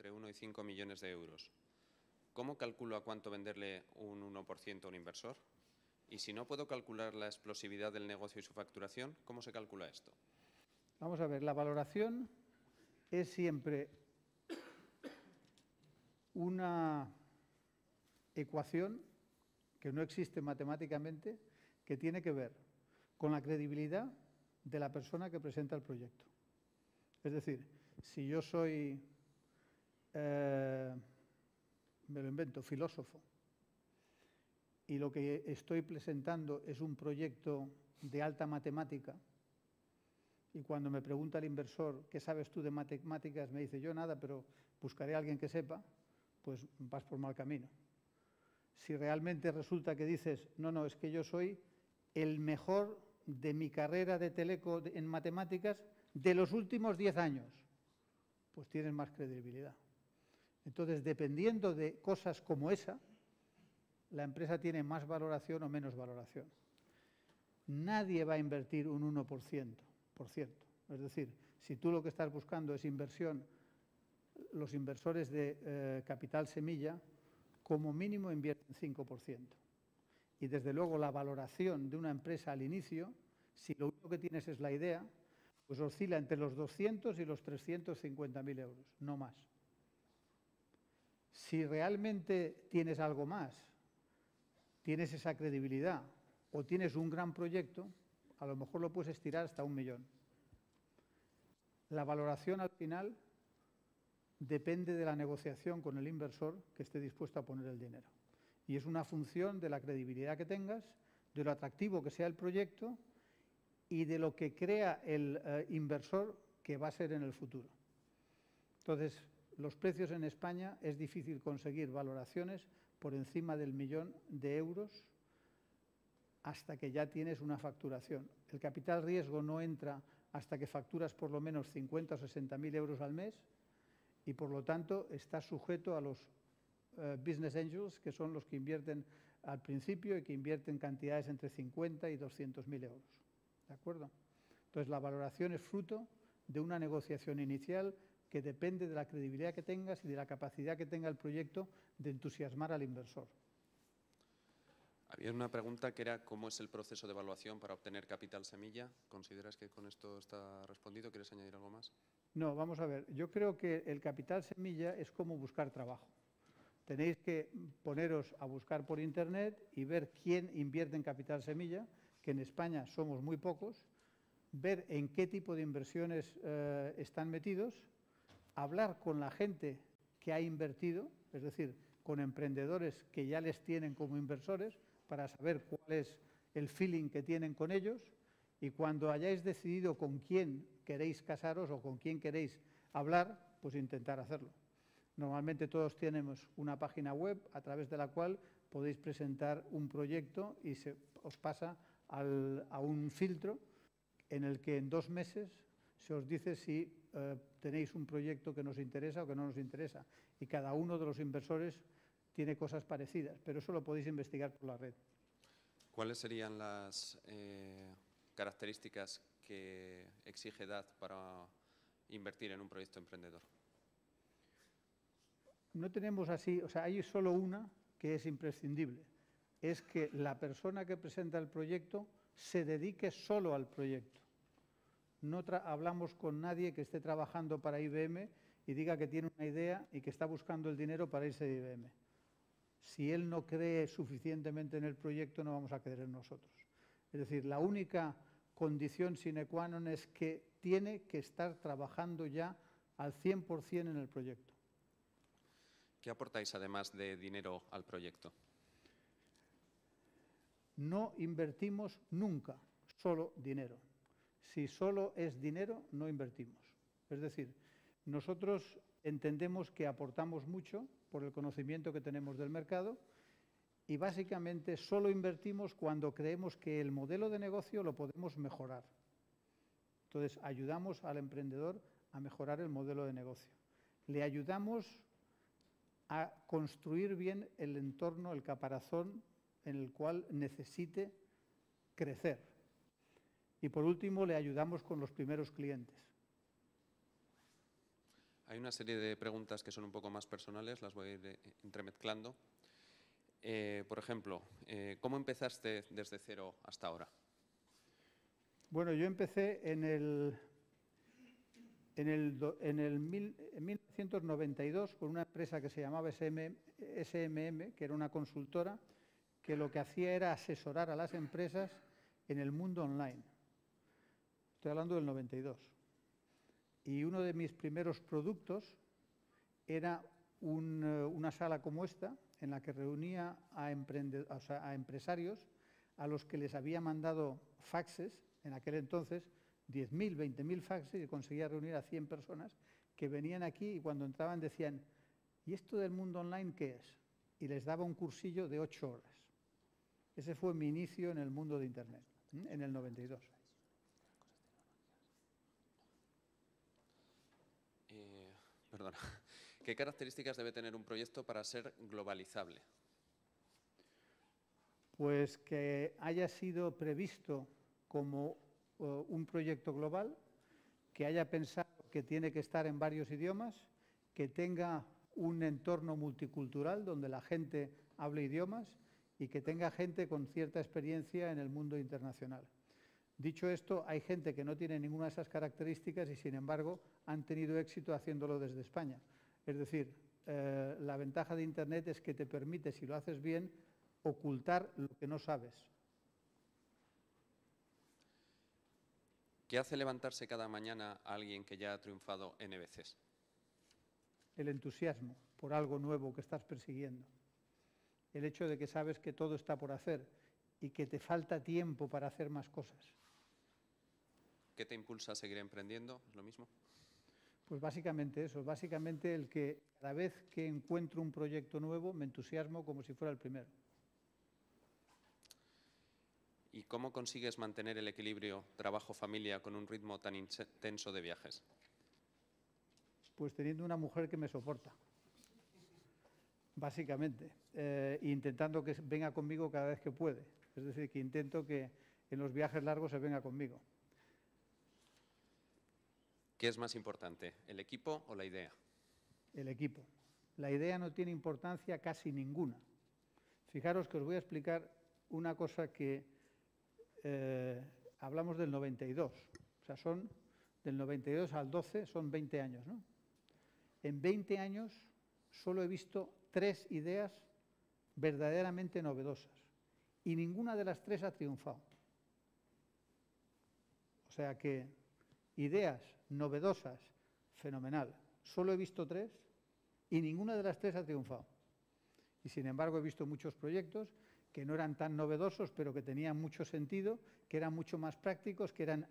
entre 1 y 5 millones de euros. ¿Cómo calculo a cuánto venderle un 1% a un inversor? Y si no puedo calcular la explosividad del negocio y su facturación, ¿cómo se calcula esto? Vamos a ver, la valoración es siempre una ecuación que no existe matemáticamente, que tiene que ver con la credibilidad de la persona que presenta el proyecto. Es decir, si yo soy, me lo invento, filósofo, y lo que estoy presentando es un proyecto de alta matemática, y cuando me pregunta el inversor, ¿qué sabes tú de matemáticas? Me dice, yo nada, pero buscaré a alguien que sepa, pues vas por mal camino. Si realmente resulta que dices, no, no, es que yo soy el mejor de mi carrera de teleco en matemáticas de los últimos 10 años, pues tienes más credibilidad. Entonces, dependiendo de cosas como esa, la empresa tiene más valoración o menos valoración. Nadie va a invertir un 1%, por cierto. Es decir, si tú lo que estás buscando es inversión, los inversores de capital semilla, como mínimo invierten 5%. Y desde luego la valoración de una empresa al inicio, si lo único que tienes es la idea, pues oscila entre los 200 y los 350.000 euros, no más. Si realmente tienes algo más, tienes esa credibilidad o tienes un gran proyecto, a lo mejor lo puedes estirar hasta 1 millón. La valoración al final depende de la negociación con el inversor que esté dispuesto a poner el dinero. Y es una función de la credibilidad que tengas, de lo atractivo que sea el proyecto y de lo que crea el inversor que va a ser en el futuro. Entonces, los precios en España es difícil conseguir valoraciones por encima del 1 millón de euros hasta que ya tienes una facturación. El capital riesgo no entra hasta que facturas por lo menos 50 o 60.000 euros al mes y, por lo tanto, estás sujeto a los business angels, que son los que invierten al principio y que invierten cantidades entre 50 y 200.000 euros. ¿De acuerdo? Entonces, la valoración es fruto de una negociación inicial que depende de la credibilidad que tengas y de la capacidad que tenga el proyecto de entusiasmar al inversor. Había una pregunta que era ¿cómo es el proceso de evaluación para obtener capital semilla? ¿Consideras que con esto está respondido? ¿Quieres añadir algo más? No, vamos a ver. Yo creo que el capital semilla es como buscar trabajo. Tenéis que poneros a buscar por Internet y ver quién invierte en capital semilla, que en España somos muy pocos, ver en qué tipo de inversiones están metidos, hablar con la gente que ha invertido, es decir, con emprendedores que ya les tienen como inversores, para saber cuál es el feeling que tienen con ellos, y cuando hayáis decidido con quién queréis casaros o con quién queréis hablar, pues intentar hacerlo. Normalmente todos tenemos una página web a través de la cual podéis presentar un proyecto y se os pasa a un filtro en el que en 2 meses se os dice si tenéis un proyecto que nos interesa o que no nos interesa. Y cada uno de los inversores tiene cosas parecidas, pero eso lo podéis investigar por la red. ¿Cuáles serían las características que exige edad para invertir en un proyecto emprendedor? No tenemos así, o sea, hay solo una que es imprescindible. Es que la persona que presenta el proyecto se dedique solo al proyecto. No hablamos con nadie que esté trabajando para IBM y diga que tiene una idea y que está buscando el dinero para irse de IBM. Si él no cree suficientemente en el proyecto, no vamos a creer en nosotros. Es decir, la única condición sine qua non es que tiene que estar trabajando ya al 100% en el proyecto. ¿Qué aportáis además de dinero al proyecto? No invertimos nunca solo dinero. Si solo es dinero, no invertimos. Es decir, nosotros entendemos que aportamos mucho por el conocimiento que tenemos del mercado y básicamente solo invertimos cuando creemos que el modelo de negocio lo podemos mejorar. Entonces, ayudamos al emprendedor a mejorar el modelo de negocio. Le ayudamos a construir bien el entorno, el caparazón en el cual necesite crecer. Y por último, le ayudamos con los primeros clientes. Hay una serie de preguntas que son un poco más personales, las voy a ir entremezclando. Por ejemplo, ¿cómo empezaste desde cero hasta ahora? Bueno, yo empecé en 1992 con una empresa que se llamaba SMM, que era una consultora, que lo que hacía era asesorar a las empresas en el mundo online. Estoy hablando del 92. Y uno de mis primeros productos era una sala como esta, en la que reunía a empresarios a los que les había mandado faxes, en aquel entonces, 10.000, 20.000 faxes, y conseguía reunir a 100 personas que venían aquí y cuando entraban decían, ¿y esto del mundo online qué es? Y les daba un cursillo de 8 horas. Ese fue mi inicio en el mundo de Internet, en el 92. Perdona. ¿Qué características debe tener un proyecto para ser globalizable? Pues que haya sido previsto como un proyecto global, que haya pensado que tiene que estar en varios idiomas, que tenga un entorno multicultural donde la gente hable idiomas y que tenga gente con cierta experiencia en el mundo internacional. Dicho esto, hay gente que no tiene ninguna de esas características y, sin embargo, han tenido éxito haciéndolo desde España. Es decir, la ventaja de Internet es que te permite, si lo haces bien, ocultar lo que no sabes. ¿Qué hace levantarse cada mañana a alguien que ya ha triunfado N veces? El entusiasmo por algo nuevo que estás persiguiendo. El hecho de que sabes que todo está por hacer y que te falta tiempo para hacer más cosas. ¿Qué te impulsa a seguir emprendiendo? ¿Es lo mismo? Pues básicamente eso, básicamente el que cada vez que encuentro un proyecto nuevo me entusiasmo como si fuera el primero. ¿Y cómo consigues mantener el equilibrio trabajo-familia con un ritmo tan intenso de viajes? Pues teniendo una mujer que me soporta, básicamente, intentando que venga conmigo cada vez que puede. Es decir, que intento que en los viajes largos se venga conmigo. ¿Qué es más importante, el equipo o la idea? El equipo. La idea no tiene importancia casi ninguna. Fijaros que os voy a explicar una cosa que hablamos del 92. O sea, son del 92 al 12, son 20 años, ¿no? En 20 años solo he visto 3 ideas verdaderamente novedosas y ninguna de las 3 ha triunfado. O sea que ideas novedosas, fenomenal. Solo he visto 3 y ninguna de las 3 ha triunfado. Y sin embargo he visto muchos proyectos que no eran tan novedosos, pero que tenían mucho sentido, que eran mucho más prácticos, que eran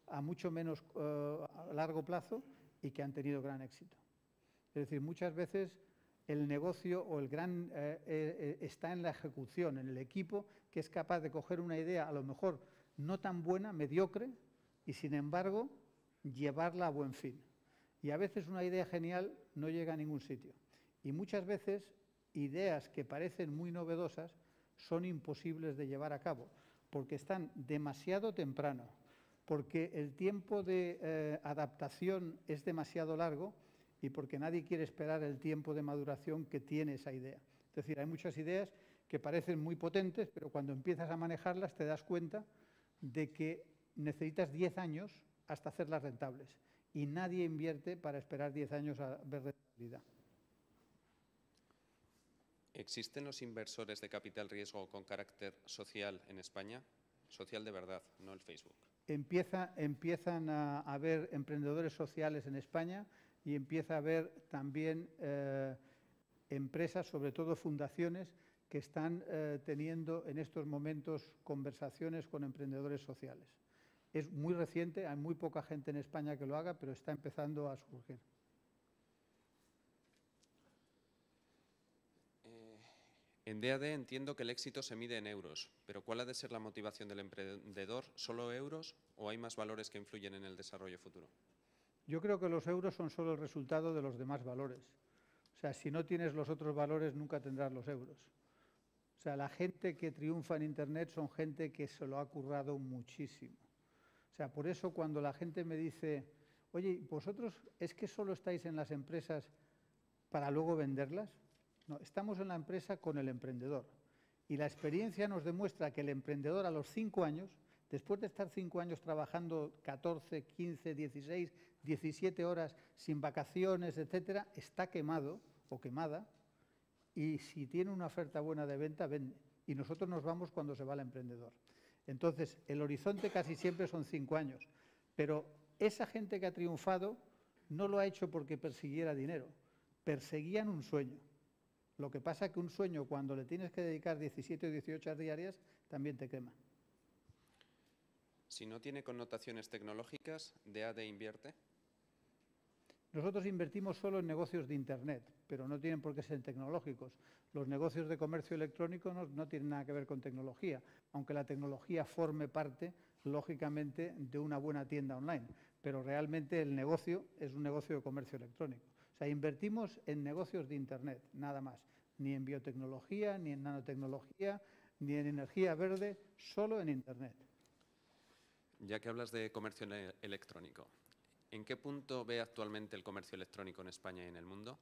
a mucho menos a largo plazo y que han tenido gran éxito. Es decir, muchas veces el negocio o el gran está en la ejecución, en el equipo que es capaz de coger una idea a lo mejor no tan buena, mediocre, y sin embargo llevarla a buen fin. Y a veces una idea genial no llega a ningún sitio. Y muchas veces ideas que parecen muy novedosas son imposibles de llevar a cabo, porque están demasiado temprano, porque el tiempo de adaptación es demasiado largo y porque nadie quiere esperar el tiempo de maduración que tiene esa idea. Es decir, hay muchas ideas que parecen muy potentes, pero cuando empiezas a manejarlas te das cuenta de que necesitas 10 años hasta hacerlas rentables y nadie invierte para esperar 10 años a ver rentabilidad. ¿Existen los inversores de capital riesgo con carácter social en España? Social de verdad, no el Facebook. Empiezan a haber emprendedores sociales en España y empieza a haber también empresas, sobre todo fundaciones, que están teniendo en estos momentos conversaciones con emprendedores sociales. Es muy reciente, hay muy poca gente en España que lo haga, pero está empezando a surgir. En DAD entiendo que el éxito se mide en euros, pero ¿cuál ha de ser la motivación del emprendedor? ¿Solo euros o hay más valores que influyen en el desarrollo futuro? Yo creo que los euros son solo el resultado de los demás valores. O sea, si no tienes los otros valores, nunca tendrás los euros. O sea, la gente que triunfa en Internet son gente que se lo ha currado muchísimo. O sea, por eso cuando la gente me dice, oye, ¿vosotros es que solo estáis en las empresas para luego venderlas? No, estamos en la empresa con el emprendedor. Y la experiencia nos demuestra que el emprendedor a los 5 años, después de estar 5 años trabajando 14, 15, 16, 17 horas sin vacaciones, etcétera, está quemado o quemada, y si tiene una oferta buena de venta, vende. Y nosotros nos vamos cuando se va el emprendedor. Entonces, el horizonte casi siempre son 5 años. Pero esa gente que ha triunfado no lo ha hecho porque persiguiera dinero. Perseguían un sueño. Lo que pasa es que un sueño, cuando le tienes que dedicar 17 o 18 horas diarias, también te quema. Si no tiene connotaciones tecnológicas, ¿DEADE invierte? Nosotros invertimos solo en negocios de Internet, pero no tienen por qué ser tecnológicos. Los negocios de comercio electrónico no tienen nada que ver con tecnología, aunque la tecnología forme parte, lógicamente, de una buena tienda online. Pero realmente el negocio es un negocio de comercio electrónico. O sea, invertimos en negocios de Internet, nada más. Ni en biotecnología, ni en nanotecnología, ni en energía verde, solo en Internet. Ya que hablas de comercio electrónico, ¿en qué punto ve actualmente el comercio electrónico en España y en el mundo?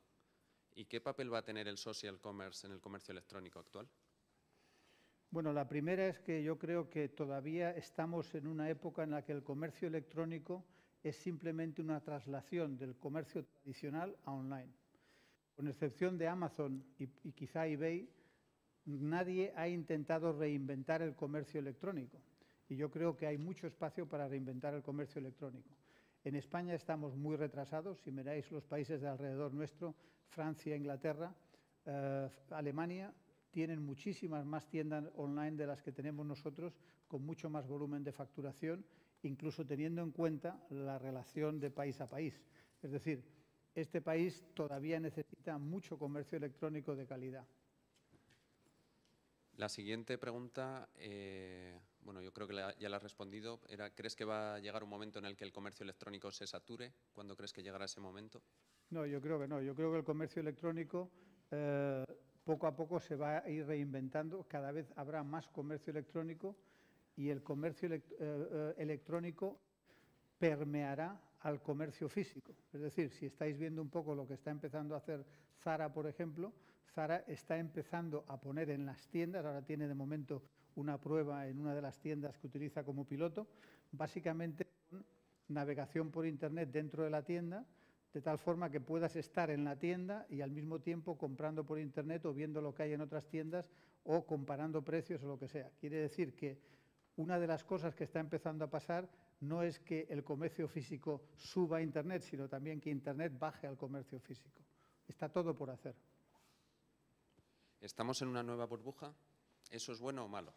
¿Y qué papel va a tener el social commerce en el comercio electrónico actual? Bueno, la primera es que yo creo que todavía estamos en una época en la que el comercio electrónico es simplemente una traslación del comercio tradicional a online. Con excepción de Amazon y quizá eBay, nadie ha intentado reinventar el comercio electrónico. Y yo creo que hay mucho espacio para reinventar el comercio electrónico. En España estamos muy retrasados. Si miráis los países de alrededor nuestro, Francia, Inglaterra, Alemania, tienen muchísimas más tiendas online de las que tenemos nosotros, con mucho más volumen de facturación, incluso teniendo en cuenta la relación de país a país. Es decir, este país todavía necesita mucho comercio electrónico de calidad. La siguiente pregunta, bueno, yo creo que ya la has respondido, ¿crees que va a llegar un momento en el que el comercio electrónico se sature? ¿Cuándo crees que llegará ese momento? No, yo creo que no. Yo creo que el comercio electrónico poco a poco se va a ir reinventando. Cada vez habrá más comercio electrónico y el comercio electrónico permeará al comercio físico. Es decir, si estáis viendo un poco lo que está empezando a hacer Zara, por ejemplo, Zara está empezando a poner en las tiendas, ahora tiene de momento una prueba en una de las tiendas que utiliza como piloto, básicamente con navegación por Internet dentro de la tienda, de tal forma que puedas estar en la tienda y al mismo tiempo comprando por Internet o viendo lo que hay en otras tiendas o comparando precios o lo que sea. Quiere decir que una de las cosas que está empezando a pasar no es que el comercio físico suba a Internet, sino también que Internet baje al comercio físico. Está todo por hacer. ¿Estamos en una nueva burbuja? ¿Eso es bueno o malo?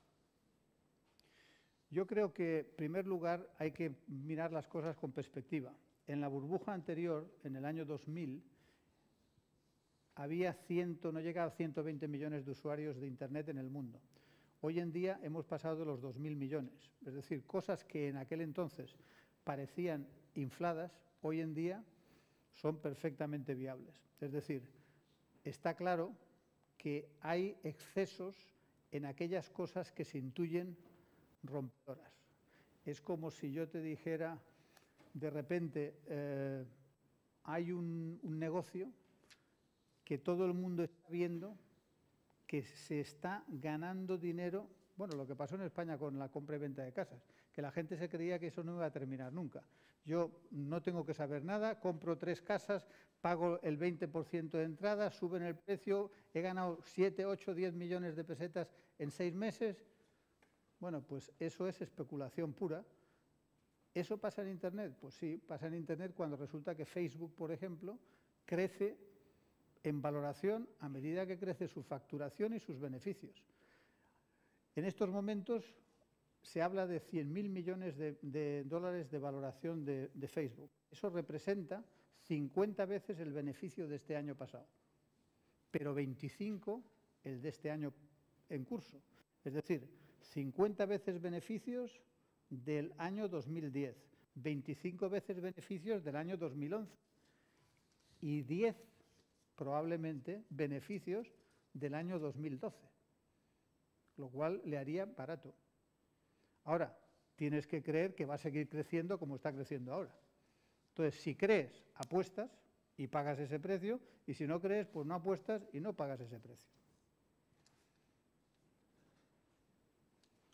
Yo creo que, en primer lugar, hay que mirar las cosas con perspectiva. En la burbuja anterior, en el año 2000, no llegaba a 120 millones de usuarios de Internet en el mundo. Hoy en día hemos pasado de los 2.000 millones. Es decir, cosas que en aquel entonces parecían infladas, hoy en día son perfectamente viables. Es decir, está claro que hay excesos en aquellas cosas que se intuyen rompedoras. Es como si yo te dijera, de repente, hay un negocio que todo el mundo está viendo que se está ganando dinero. Bueno, lo que pasó en España con la compra y venta de casas, que la gente se creía que eso no iba a terminar nunca. Yo no tengo que saber nada, compro 3 casas, pago el 20% de entrada, suben el precio, he ganado 7, 8, 10 millones de pesetas en 6 meses. Bueno, pues eso es especulación pura. ¿Eso pasa en Internet? Pues sí, pasa en Internet cuando resulta que Facebook, por ejemplo, crece en valoración a medida que crece su facturación y sus beneficios. En estos momentos se habla de 100.000 millones de dólares de valoración de Facebook. Eso representa 50 veces el beneficio de este año pasado, pero 25 el de este año en curso. Es decir, 50 veces beneficios del año 2010, 25 veces beneficios del año 2011 y 10 probablemente beneficios del año 2012, lo cual le haría barato. Ahora, tienes que creer que va a seguir creciendo como está creciendo ahora. Entonces, si crees, apuestas y pagas ese precio, y si no crees, pues no apuestas y no pagas ese precio.